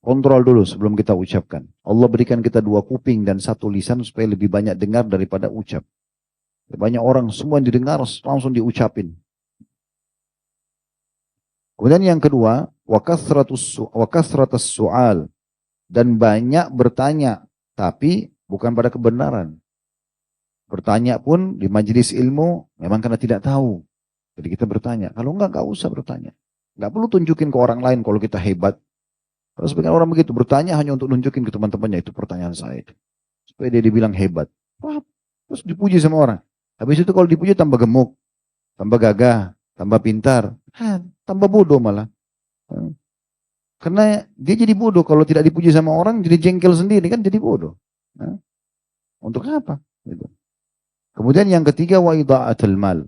Kontrol dulu sebelum kita ucapkan. Allah berikan kita 2 kuping dan 1 lisan supaya lebih banyak dengar daripada ucap. Banyak orang semua yang didengar langsung diucapin. Kemudian yang kedua, wa kathratus su'al, dan banyak bertanya tapi bukan pada kebenaran. Bertanya pun di majelis ilmu memang karena tidak tahu. Jadi kita bertanya. Kalau enggak usah bertanya. Enggak perlu tunjukin ke orang lain kalau kita hebat. Kalau sebagian orang begitu bertanya hanya untuk nunjukin ke teman-temannya, itu pertanyaan saya itu. Supaya dia dibilang hebat. Wah, terus dipuji sama orang. Habis itu kalau dipuji tambah gemuk, tambah gagah, tambah pintar, tambah bodoh malah. Karena dia jadi bodoh kalau tidak dipuji sama orang, jadi jengkel sendiri kan jadi bodoh. Untuk apa? Gitu. Kemudian yang ketiga wa idha'atul mal,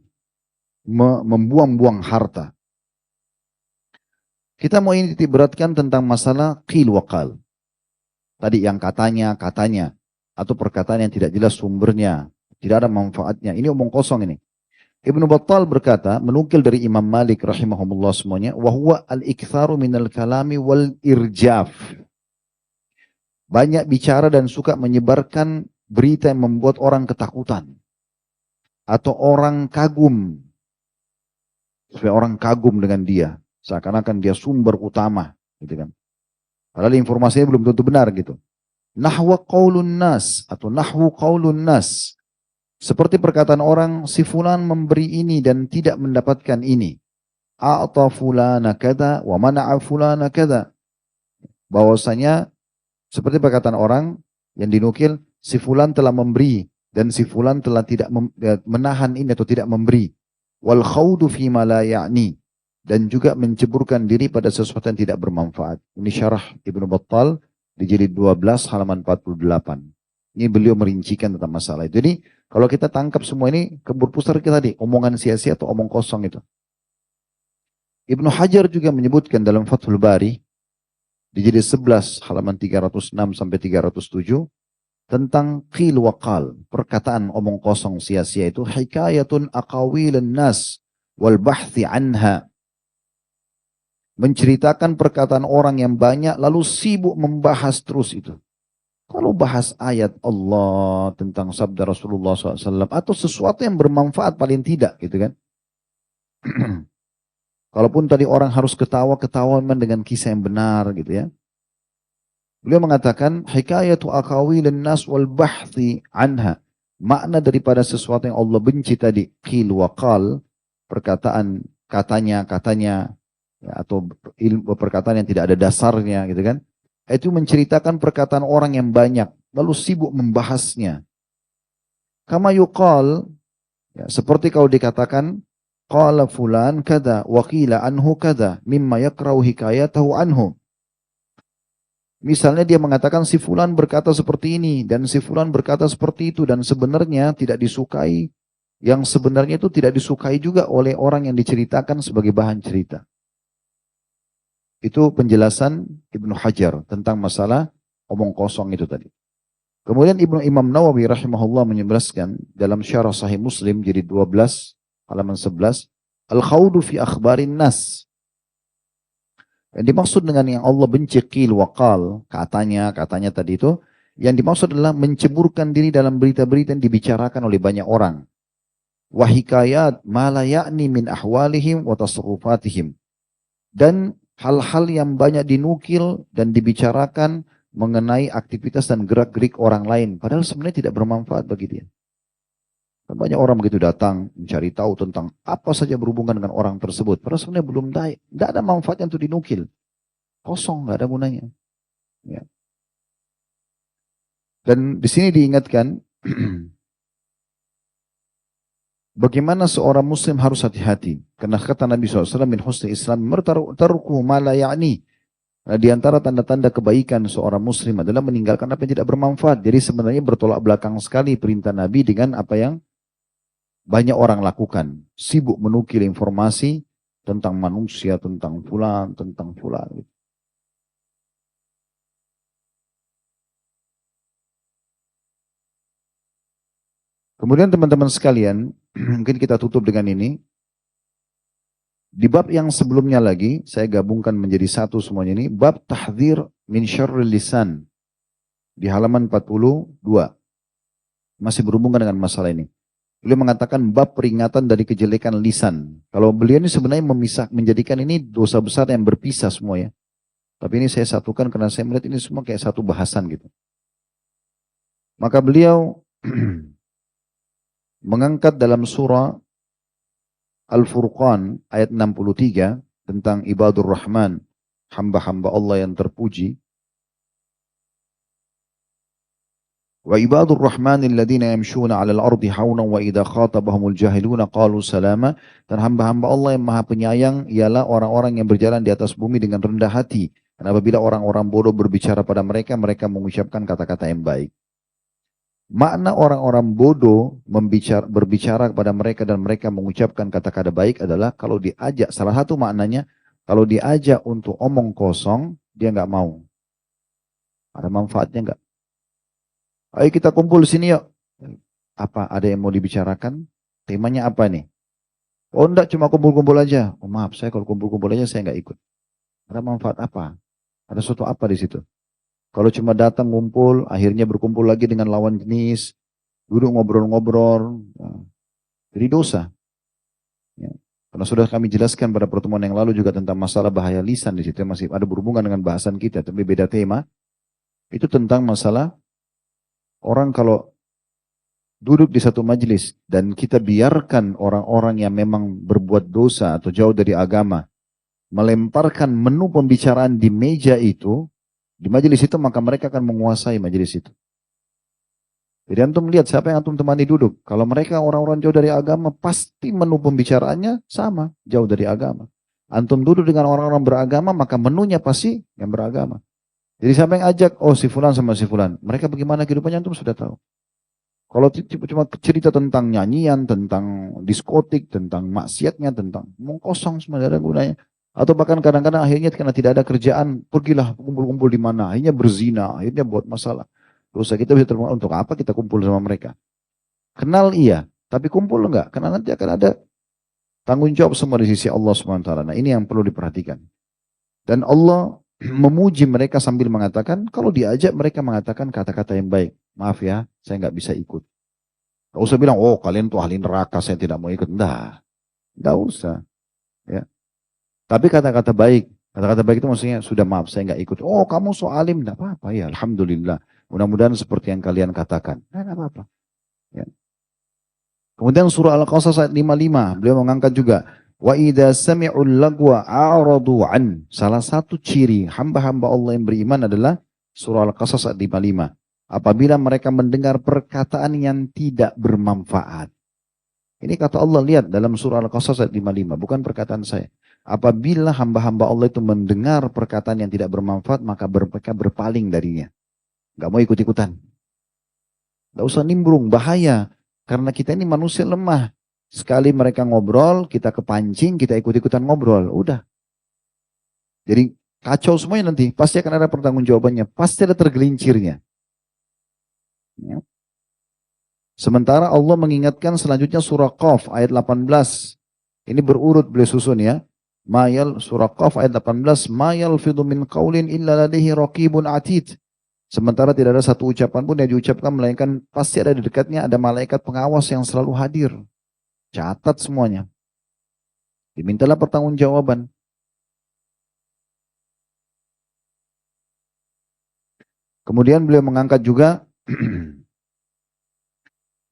membuang-buang harta. Kita mau ini titik beratkan tentang masalah qil wa qal. Tadi yang katanya, atau perkataan yang tidak jelas sumbernya, tidak ada manfaatnya. Ini omong kosong ini. Ibnu Battal berkata, menukil dari Imam Malik rahimahumullah semuanya, wa huwa al-iktharu minal kalami wal irjaf. Banyak bicara dan suka menyebarkan berita yang membuat orang ketakutan. Atau orang kagum. Supaya orang kagum dengan dia. Seakan-akan dia sumber utama, gitu kan. Padahal informasinya belum tentu benar gitu. Nahwa qaulun nas, atau nahwu qaulun nas. Seperti perkataan orang, si fulan memberi ini dan tidak mendapatkan ini. A'ta fulana kada wa mana'a fulana kada. Bahwasanya seperti perkataan orang yang dinukil, si fulan telah memberi dan si fulan telah tidak menahan ini atau tidak memberi. Wal khawdu fima la ya'ni. Dan juga menceburkan diri pada sesuatu yang tidak bermanfaat. Ini syarah Ibnu Battal di jilid 12 halaman 48. Ini beliau merincikan tentang masalah itu. Jadi kalau kita tangkap semua ini berpusar kita tadi, omongan sia-sia atau omong kosong itu. Ibnu Hajar juga menyebutkan dalam Fathul Bari di jilid 11 halaman 306 sampai 307 tentang qil wa qal, perkataan omong kosong sia-sia itu hikayatun aqawilun nas wal bahthi anha. Menceritakan perkataan orang yang banyak lalu sibuk membahas terus itu. Kalau bahas ayat Allah tentang sabda Rasulullah SAW atau sesuatu yang bermanfaat paling tidak gitu kan. Kalaupun tadi orang harus ketawa dengan kisah yang benar gitu ya. Beliau mengatakan hikayatu aqawilin nas wal bahthi anha. Makna daripada sesuatu yang Allah benci tadi qil wa qal, perkataan katanya ya, atau ilmu perkataan yang tidak ada dasarnya gitu kan. Itu menceritakan perkataan orang yang banyak lalu sibuk membahasnya. Kama yuqal, ya, seperti kalau dikatakan qala fulan kada wa qila anhu kada mimma yakrahu hikayatahu anhu. Misalnya dia mengatakan si fulan berkata seperti ini dan si fulan berkata seperti itu dan sebenarnya tidak disukai, yang sebenarnya itu tidak disukai juga oleh orang yang diceritakan sebagai bahan cerita. Itu penjelasan Ibnu Hajar tentang masalah omong kosong itu tadi. Kemudian Imam Nawawi rahimahullah menjelaskan dalam syarah Sahih Muslim jadi 12 halaman 11, al-khawdu fi akhbarin nas. Yang dimaksud dengan yang Allah benci qil wa qal, katanya tadi itu, yang dimaksud adalah menceburkan diri dalam berita-berita yang dibicarakan oleh banyak orang. wa hikayat ma la ya'ni min ahwalihim wa tasarrufatihim. Dan hal-hal yang banyak dinukil dan dibicarakan mengenai aktivitas dan gerak-gerik orang lain. Padahal sebenarnya tidak bermanfaat bagi dia. Banyak orang begitu datang mencari tahu tentang apa saja berhubungan dengan orang tersebut. Padahal sebenarnya belum tidak ada manfaatnya untuk dinukil. Kosong, nggak ada gunanya. Ya. Dan di sini diingatkan bagaimana seorang muslim harus hati-hati. Karena kata Nabi SAW, min husni islam tarku ma la ya'ni. Nah, di antara tanda-tanda kebaikan seorang muslim adalah meninggalkan apa yang tidak bermanfaat. Jadi sebenarnya bertolak belakang sekali perintah Nabi dengan apa yang banyak orang lakukan. Sibuk menukil informasi tentang manusia, tentang fulan, tentang fulan. Kemudian teman-teman sekalian, mungkin kita tutup dengan ini. Di bab yang sebelumnya lagi, saya gabungkan menjadi satu semuanya ini. Bab tahdzir min syarril lisan. Di halaman 42. Masih berhubungan dengan masalah ini. Beliau mengatakan bab peringatan dari kejelekan lisan. Kalau beliau ini sebenarnya menjadikan ini dosa besar yang berpisah semua ya. Tapi ini saya satukan karena saya melihat ini semua kayak satu bahasan gitu. Maka beliau mengangkat dalam surah Al-Furqan ayat 63 tentang ibadur rahman, hamba-hamba Allah yang terpuji. Wa ibadur rahmanil ladina yamshuna 'alal ardi haunan wa idza khatabahumul jahiluna qalu salama. Dan hamba-hamba Allah yang Maha Penyayang ialah orang-orang yang berjalan di atas bumi dengan rendah hati. Dan apabila orang-orang bodoh berbicara pada mereka, mereka mengucapkan kata-kata yang baik. Makna orang-orang bodoh berbicara kepada mereka dan mereka mengucapkan kata-kata baik adalah kalau diajak, salah satu maknanya, kalau diajak untuk omong kosong, dia nggak mau. Ada manfaatnya nggak? Ayo kita kumpul sini yuk. Apa? Ada yang mau dibicarakan? Temanya apa nih? Oh enggak, cuma kumpul-kumpul aja. Oh maaf, saya kalau kumpul-kumpul aja saya nggak ikut. Ada manfaat apa? Ada sesuatu apa di situ? Kalau cuma datang ngumpul, akhirnya berkumpul lagi dengan lawan jenis, duduk ngobrol-ngobrol, jadi dosa. Ya. Karena sudah kami jelaskan pada pertemuan yang lalu juga tentang masalah bahaya lisan di situ, masih ada berhubungan dengan bahasan kita, tapi beda tema. Itu tentang masalah orang kalau duduk di satu majelis dan kita biarkan orang-orang yang memang berbuat dosa atau jauh dari agama melemparkan menu pembicaraan di meja itu, di majelis itu, maka mereka akan menguasai majelis itu. Jadi antum lihat siapa yang antum temani duduk. Kalau mereka orang-orang jauh dari agama, pasti menu pembicaraannya sama, jauh dari agama. Antum duduk dengan orang-orang beragama, maka menunya pasti yang beragama. Jadi siapa yang ajak, oh si fulan sama si fulan. Mereka bagaimana kehidupannya antum sudah tahu. Kalau cuma cerita tentang nyanyian, tentang diskotik, tentang maksiatnya, tentang kosong semua, tidak ada gunanya. Atau bahkan kadang-kadang akhirnya karena tidak ada kerjaan, pergilah kumpul-kumpul di mana, akhirnya berzina, akhirnya buat masalah. Dosa kita bisa terima, untuk apa kita kumpul sama mereka? Kenal iya, tapi kumpul enggak? Karena nanti akan ada tanggung jawab semua di sisi Allah SWT. Nah ini yang perlu diperhatikan. Dan Allah memuji mereka sambil mengatakan, kalau diajak mereka mengatakan kata-kata yang baik. Maaf ya, saya nggak bisa ikut. Gak usah bilang, oh kalian tuh ahli neraka, saya tidak mau ikut. Nggak usah. Ya. Tapi kata-kata baik itu maksudnya, sudah maaf saya nggak ikut. Oh kamu so alim, nggak apa-apa ya, alhamdulillah. Mudah-mudahan seperti yang kalian katakan. Nggak apa-apa. Ya. Kemudian surah Al-Qasas ayat 55, beliau mengangkat juga. Wa idza sami'ul lagwa a'radu an. Salah satu ciri hamba-hamba Allah yang beriman adalah surah Al-Qasas ayat 55. Apabila mereka mendengar perkataan yang tidak bermanfaat. Ini kata Allah, lihat dalam surah Al-Qasas ayat 55, bukan perkataan saya. Apabila hamba-hamba Allah itu mendengar perkataan yang tidak bermanfaat, maka mereka berpaling darinya. Gak mau ikut-ikutan. Gak usah nimbrung, bahaya. Karena kita ini manusia lemah. Sekali mereka ngobrol, kita kepancing, kita ikut-ikutan ngobrol. Udah. Jadi kacau semuanya nanti. Pasti akan ada pertanggungjawabannya. Pasti ada tergelincirnya. Ya. Sementara Allah mengingatkan selanjutnya surah Qaf ayat 18. Ini berurut beliau susun ya. Surah Qaf ayat 18. Ma yalfidhu min qawlin illa ladaihi raqibun atid. Sementara tidak ada satu ucapan pun yang diucapkan melainkan pasti ada di dekatnya ada malaikat pengawas yang selalu hadir. Catat semuanya. Dimintalah pertanggungjawaban. Kemudian beliau mengangkat juga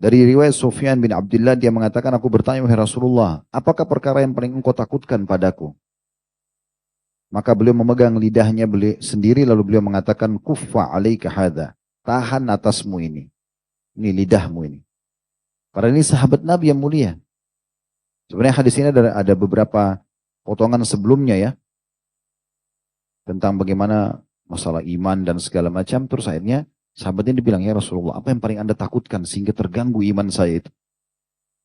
dari riwayat Sufyan bin Abdullah, dia mengatakan, aku bertanya wahai Rasulullah, apakah perkara yang paling engkau takutkan padaku? Maka beliau memegang lidahnya beliau sendiri, lalu beliau mengatakan, kuffa alaika hadha, tahan atasmu ini lidahmu ini. Karena ini sahabat Nabi yang mulia. Sebenarnya hadis ini ada beberapa potongan sebelumnya ya, tentang bagaimana masalah iman dan segala macam. Terus akhirnya sahabat ini bilang, ya Rasulullah, apa yang paling Anda takutkan sehingga terganggu iman saya itu?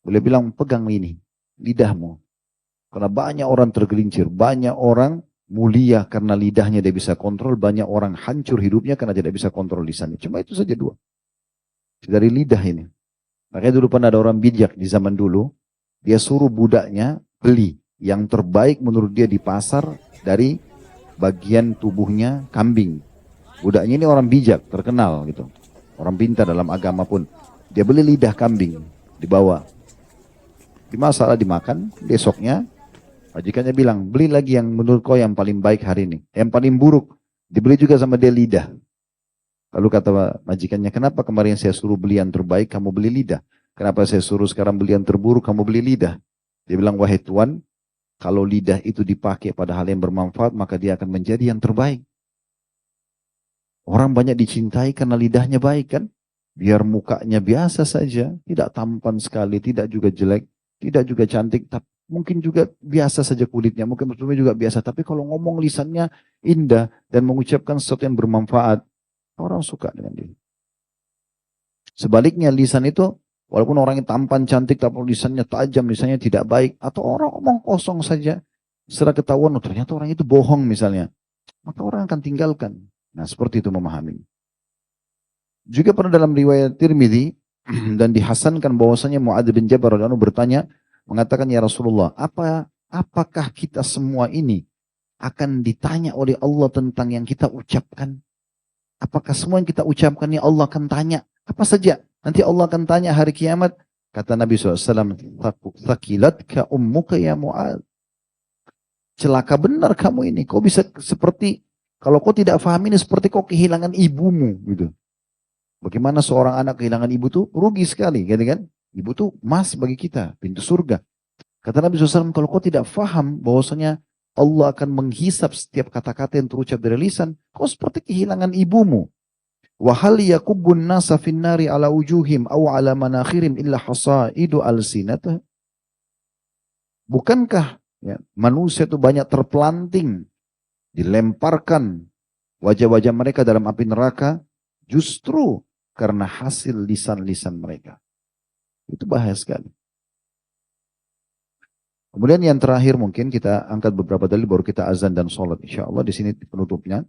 Beliau bilang, pegang ini, lidahmu. Karena banyak orang tergelincir, banyak orang mulia karena lidahnya dia bisa kontrol, banyak orang hancur hidupnya karena tidak bisa kontrol lisannya. Cuma itu saja dua. Dari lidah ini. Makanya dulu pernah ada orang bijak di zaman dulu, dia suruh budaknya beli yang terbaik menurut dia di pasar dari bagian tubuhnya kambing. Budaknya ini orang bijak, terkenal gitu. Orang pintar dalam agama pun. Dia beli lidah kambing, dibawa. Dimasak, dimakan, besoknya majikannya bilang, beli lagi yang menurut kau yang paling baik hari ini. Yang paling buruk, dibeli juga sama dia lidah. Lalu kata majikannya, kenapa kemarin saya suruh beli yang terbaik, kamu beli lidah? Kenapa saya suruh sekarang beli yang terburuk, kamu beli lidah? Dia bilang, wahai Tuan, kalau lidah itu dipakai pada hal yang bermanfaat, maka dia akan menjadi yang terbaik. Orang banyak dicintai karena lidahnya baik kan? Biar mukanya biasa saja, tidak tampan sekali, tidak juga jelek, tidak juga cantik, tapi mungkin juga biasa saja kulitnya, mungkin muslimnya juga biasa. Tapi kalau ngomong lisannya indah dan mengucapkan sesuatu yang bermanfaat, orang suka dengan dia. Sebaliknya lisan itu, walaupun orangnya tampan cantik, tapi lisannya tajam, lisannya tidak baik, atau orang ngomong kosong saja, setelah ketahuan, oh, ternyata orang itu bohong misalnya, maka orang akan tinggalkan. Nah seperti itu memahami. Juga pernah dalam riwayat Tirmidzi dan dihasankan bahwasanya Muadz bin Jabal radhiyallahu anhu bertanya, mengatakan, ya Rasulullah, apakah kita semua ini akan ditanya oleh Allah tentang yang kita ucapkan? Apakah semua yang kita ucapkan ini Allah akan tanya? Apa saja? Nanti Allah akan tanya hari kiamat. Kata Nabi SAW, thaqilatka ummuka ya Muadz. Celaka benar kamu ini. Kau bisa seperti, kalau kau tidak paham ini, seperti kau kehilangan ibumu. Gitu. Bagaimana seorang anak kehilangan ibu tuh rugi sekali, gitu kan? Ibu tuh emas bagi kita, pintu surga. Kata Nabi SAW, kalau kau tidak faham bahwasanya Allah akan menghisap setiap kata-kata yang terucap dari lisan, kau seperti kehilangan ibumu. Wa hal yakubbun nasa finnari ala ujuhim aw ala manakhirim illa hasaidu alsinatah. Bukankah ya, manusia itu banyak terpelanting, dilemparkan wajah-wajah mereka dalam api neraka justru karena hasil lisan-lisan mereka. Itu bahaya sekali. Kemudian yang terakhir mungkin kita angkat beberapa dalil baru kita azan dan sholat. InsyaAllah di sini penutupnya.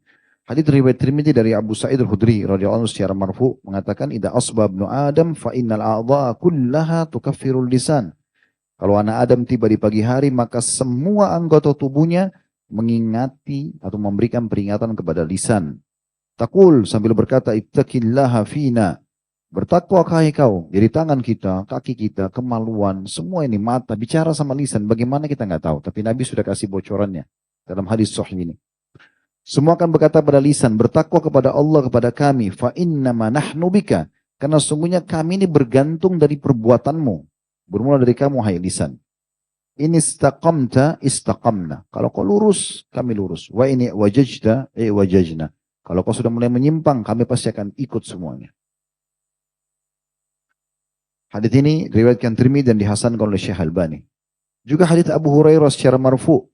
Hadits riwayat Tirmidzi dari Abu Sa'id Al-Khudri radhiyallahu anhu secara marfu mengatakan, idza asba ibnu Adam fa innal a'dha'a kullaha tukaffirul lisan. Kalau anak Adam tiba di pagi hari, maka semua anggota tubuhnya mengingati atau memberikan peringatan kepada lisan. Taqul sambil berkata, ittaqillaha fina. Bertakwa hai kau. Jadi tangan kita, kaki kita, kemaluan, semua ini mata, bicara sama lisan. Bagaimana kita nggak tahu. Tapi Nabi sudah kasih bocorannya dalam hadis sahih ini. Semua akan berkata pada lisan, bertakwa kepada Allah, kepada kami. Fa innama nahnu bika. Karena sungguhnya kami ini bergantung dari perbuatanmu. Bermula dari kamu hai lisan. In istaqamta istaqamna. Kalau kau lurus, kami lurus. Wa ini wajajta wajajna. Kalau kau sudah mulai menyimpang, kami pasti akan ikut semuanya. Hadits ini diriwayatkan Tirmidzi dan dihasankan oleh Syekh Albani. Juga hadits Abu Hurairah secara marfu.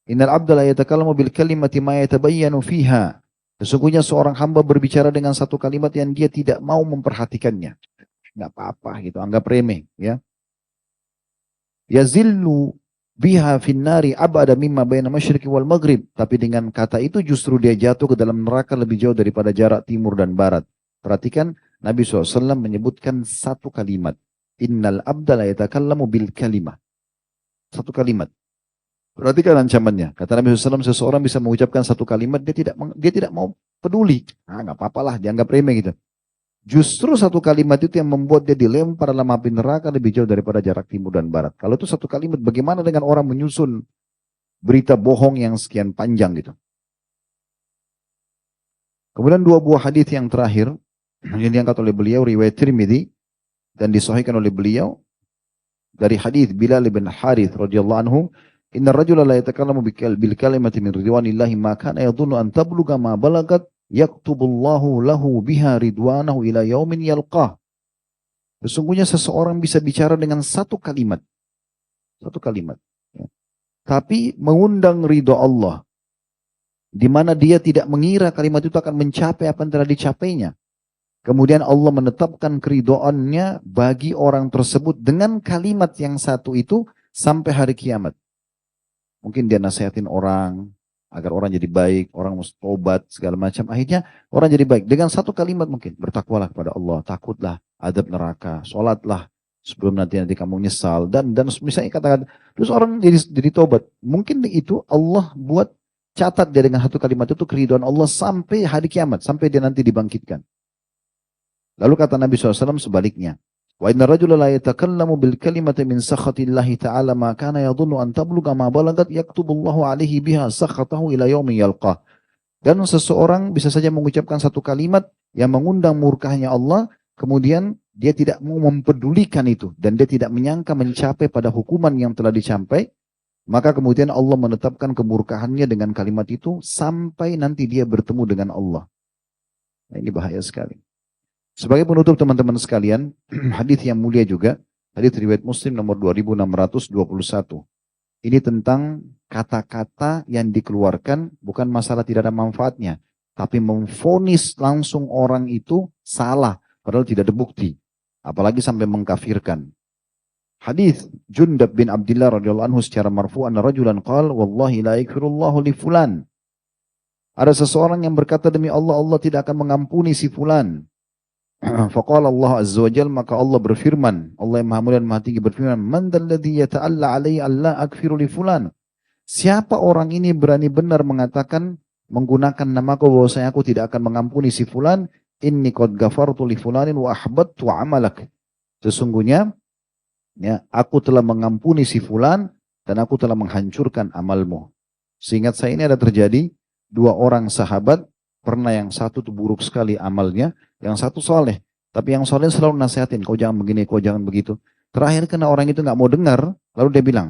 Innal abda la yatakallamu bil kalimati ma yatabayyanu fiha. Sesungguhnya seorang hamba berbicara dengan satu kalimat yang dia tidak mau memperhatikannya. Enggak apa-apa gitu, anggap remeh ya. Yazillu biha finnari abada mimma baina masyriqi wal maghrib. Tapi dengan kata itu justru dia jatuh ke dalam neraka lebih jauh daripada jarak timur dan barat. Perhatikan Nabi SAW menyebutkan satu kalimat. Innal abda la yatakallamu bil kalimah. Satu kalimat. Perhatikan ancamannya. Kata Nabi SAW, seseorang bisa mengucapkan satu kalimat, dia tidak mau peduli. Nggak apa-apalah, dianggap remeh gitu. Justru satu kalimat itu yang membuat dia dilempar dalam api neraka lebih jauh daripada jarak timur dan barat. Kalau itu satu kalimat, bagaimana dengan orang menyusun berita bohong yang sekian panjang gitu. Kemudian dua buah hadis yang terakhir yang diangkat oleh beliau riwayat Tirmidzi dan disahihkan oleh beliau dari hadis Bilal bin Harith radhiyallahu anhu, "Inna rajula la yatakallamu bil kalimati min ridwanillahi ma kana yadhunnu an tabluga ma balagat yaktubullahu lahu biha ridwanahu ila yaumin yalqah." Sesungguhnya seseorang bisa bicara dengan satu kalimat, ya. Tapi mengundang ridho Allah, di mana dia tidak mengira kalimat itu akan mencapai apa yang telah dicapainya. Kemudian Allah menetapkan keridhoannya bagi orang tersebut dengan kalimat yang satu itu sampai hari kiamat. Mungkin dia nasihatin orang agar orang jadi baik, orang mesti tobat segala macam. Akhirnya orang jadi baik dengan satu kalimat mungkin. Bertakwalah kepada Allah, takutlah adab neraka, sholatlah sebelum nanti kamu nyesal dan misalnya katakan terus orang jadi tobat. Mungkin itu Allah buat catat dia dengan satu kalimat itu keridhaan Allah sampai hari kiamat, sampai dia nanti dibangkitkan. Lalu kata Nabi SAW sebaliknya, wa inna rajula la yatakallamu bil kalimati min sakhatillahi ta'ala ma kana yadhunnu an tabluga ma balagat yaktubullahu alaihi biha sakhatahu ila yaumi yalqah. Dan seseorang bisa saja mengucapkan satu kalimat yang mengundang murkahnya Allah, kemudian dia tidak mau mempedulikan itu dan dia tidak menyangka mencapai pada hukuman yang telah dicapai, maka kemudian Allah menetapkan kemurkahannya dengan kalimat itu sampai nanti dia bertemu dengan Allah. Nah, ini bahaya sekali. Sebagai penutup teman-teman sekalian, hadis yang mulia juga, hadis riwayat Muslim nomor 2621. Ini tentang kata-kata yang dikeluarkan bukan masalah tidak ada manfaatnya, tapi memvonis langsung orang itu salah padahal tidak ada bukti, apalagi sampai mengkafirkan. Hadis Jundab bin Abdullah radhiyallahu anhu secara marfu'an rajulan qala wallahi la yaghfirullahu li fulan. Ada seseorang yang berkata demi Allah, Allah tidak akan mengampuni si fulan. Faqala Allah azza wa jalla, maka Allah berfirman, Allah yang maha mulia dan maha tinggi berfirman, man dalladhi yata'alla alaihi alla akfiru li fulan. Siapa orang ini berani benar mengatakan menggunakan namaku bahwasanya aku tidak akan mengampuni si fulan, inni qad ghafartu li fulanin wa ahbattu amalak. Sesungguhnya ya, aku telah mengampuni si fulan dan aku telah menghancurkan amalmu. Seingat saya ini ada terjadi dua orang sahabat, pernah yang satu tuh buruk sekali amalnya, yang satu soleh. Tapi yang soleh selalu nasihatin, kau jangan begini, kau jangan begitu. Terakhir karena orang itu nggak mau dengar, lalu dia bilang,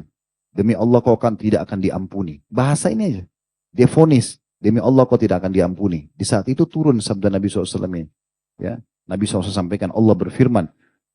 demi Allah kau tidak akan diampuni. Bahasa ini aja. Dia vonis, demi Allah kau tidak akan diampuni. Di saat itu turun sabda Nabi SAW ini. Ya, Nabi SAW sampaikan, Allah berfirman,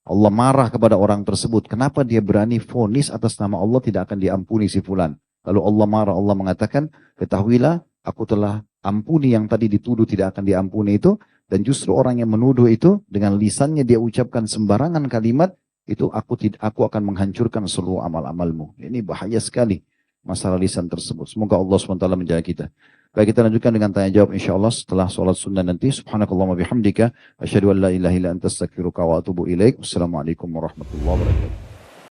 Allah marah kepada orang tersebut. Kenapa dia berani vonis atas nama Allah tidak akan diampuni si fulan. Lalu Allah marah, Allah mengatakan, ketahuilah aku telah ampuni yang tadi dituduh tidak akan diampuni itu. Dan justru orang yang menuduh itu dengan lisannya dia ucapkan sembarangan kalimat, itu aku akan menghancurkan seluruh amal-amalmu. Ini bahaya sekali masalah lisan tersebut. Semoga Allah SWT menjaga kita. Baik, kita lanjutkan dengan tanya jawab insyaAllah setelah sholat sunnah nanti. Subhanakallahumma bihamdika. Asyhadu an la ilaha illa anta astaghfiruka wa atubu ilaik. Wassalamualaikum warahmatullahi wabarakatuh.